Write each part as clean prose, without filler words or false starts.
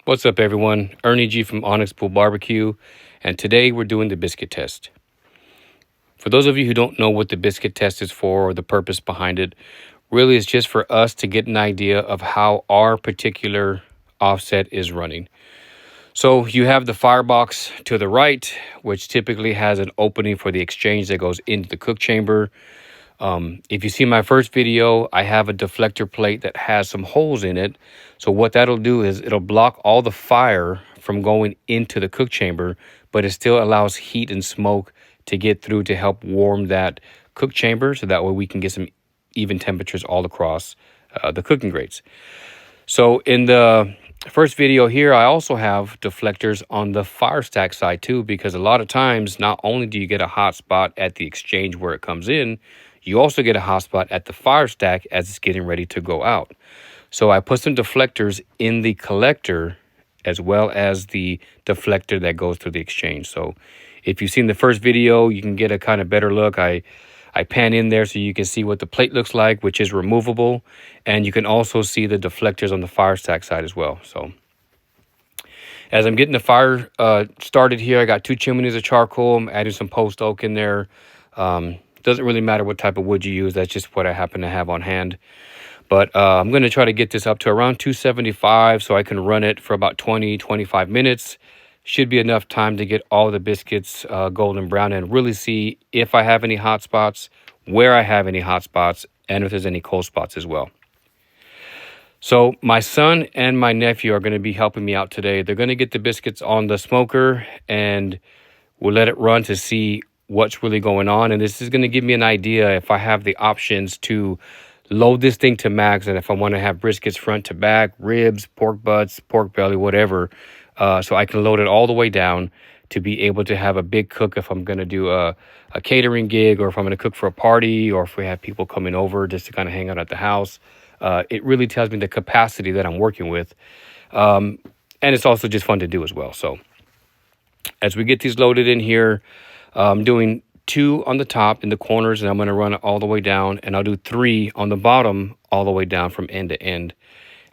What's up, everyone? Ernie G from Onyx Pool Barbecue, and today we're doing the biscuit test. For those of you who don't know what the biscuit test is for or the purpose behind it, really it's just for us to get an idea of how our particular offset is running. So you have the firebox to the right, which typically has an opening for the exchange that goes into the cook chamber. If you see my first video, I have a deflector plate that has some holes in it. So what that'll do is it'll block all the fire from going into the cook chamber, but it still allows heat and smoke to get through to help warm that cook chamber. So that way we can get some even temperatures all across the cooking grates. So in the first video here, I also have deflectors on the fire stack side too, because a lot of times, not only do you get a hot spot at the exchange where it comes in, you also get a hot spot at the fire stack as it's getting ready to go out. So I put some deflectors in the collector as well as the deflector that goes through the exchange. So if you've seen the first video, you can get a kind of better look. I pan in there so you can see what the plate looks like, which is removable. And you can also see the deflectors on the fire stack side as well. So as I'm getting the fire started here, I got 2 chimneys of charcoal. I'm adding some post oak in there. Doesn't really matter what type of wood you use. That's just what I happen to have on hand. But I'm going to try to get this up to around 275 so I can run it for about 20-25 minutes. Should be enough time to get all the biscuits golden brown and really see if I have any hot spots, where I have any hot spots, and if there's any cold spots as well. So my son and my nephew are going to be helping me out today. They're going to get the biscuits on the smoker and we'll let it run to see what's really going on. And this is going to give me an idea if I have the options to load this thing to max, and if I want to have briskets front to back, ribs, pork butts, pork belly, whatever, so I can load it all the way down to be able to have a big cook if I'm going to do a catering gig, or if I'm going to cook for a party, or if we have people coming over just to kind of hang out at the house. It really tells me the capacity that I'm working with, and it's also just fun to do as well. So as we get these loaded in here, I'm doing 2 on the top in the corners, and I'm going to run it all the way down, and I'll do 3 on the bottom all the way down from end to end.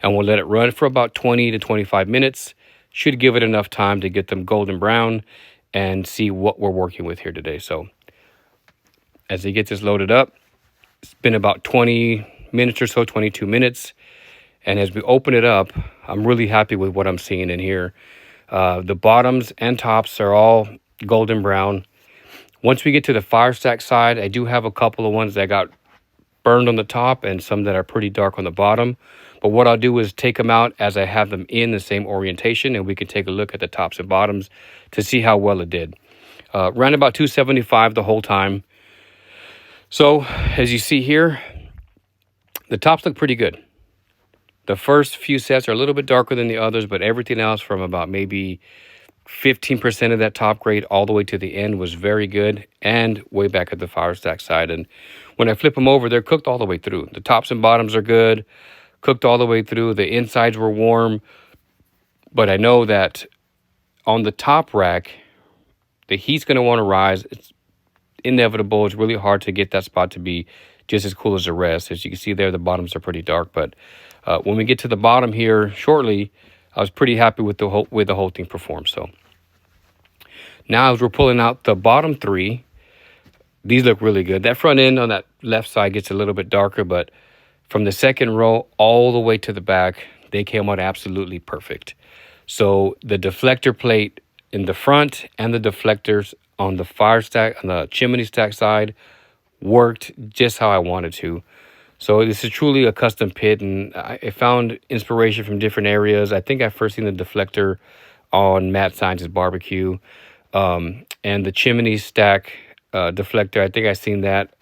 And we'll let it run for about 20 to 25 minutes. Should give it enough time to get them golden brown and see what we're working with here today. So as they get this loaded up, it's been about 20 minutes or so, 22 minutes. And as we open it up, I'm really happy with what I'm seeing in here. The bottoms and tops are all golden brown. Once we get to the fire stack side, I do have a couple of ones that got burned on the top and some that are pretty dark on the bottom. But what I'll do is take them out as I have them in the same orientation, and we can take a look at the tops and bottoms to see how well it did. Ran about 275 the whole time. So as you see here, the tops look pretty good. The first few sets are a little bit darker than the others, but everything else from about maybe 15% of that top grade all the way to the end was very good, and way back at the fire stack side. And when I flip them over, they're cooked all the way through. The tops and bottoms are good, cooked all the way through. The insides were warm, but I know that on the top rack, the heat's going to want to rise. It's inevitable. It's really hard to get that spot to be just as cool as the rest. As you can see there, the bottoms are pretty dark, but when we get to the bottom here shortly, I was pretty happy with the whole thing performed. So now as we're pulling out the bottom 3, these look really good. That front end on that left side gets a little bit darker, but from the second row all the way to the back, they came out absolutely perfect. So the deflector plate in the front and the deflectors on the fire stack, on the chimney stack side, worked just how I wanted to. So this is truly a custom pit, and I found inspiration from different areas. I think I first seen the deflector on Matt Science's barbecue, and the chimney stack deflector, I think I seen that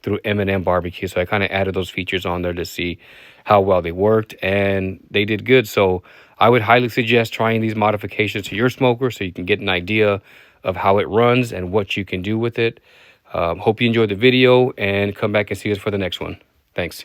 through M&M barbecue. So I kind of added those features on there to see how well they worked, and they did good. So I would highly suggest trying these modifications to your smoker so you can get an idea of how it runs and what you can do with it. Hope you enjoyed the video, and come back and see us for the next one. Thanks.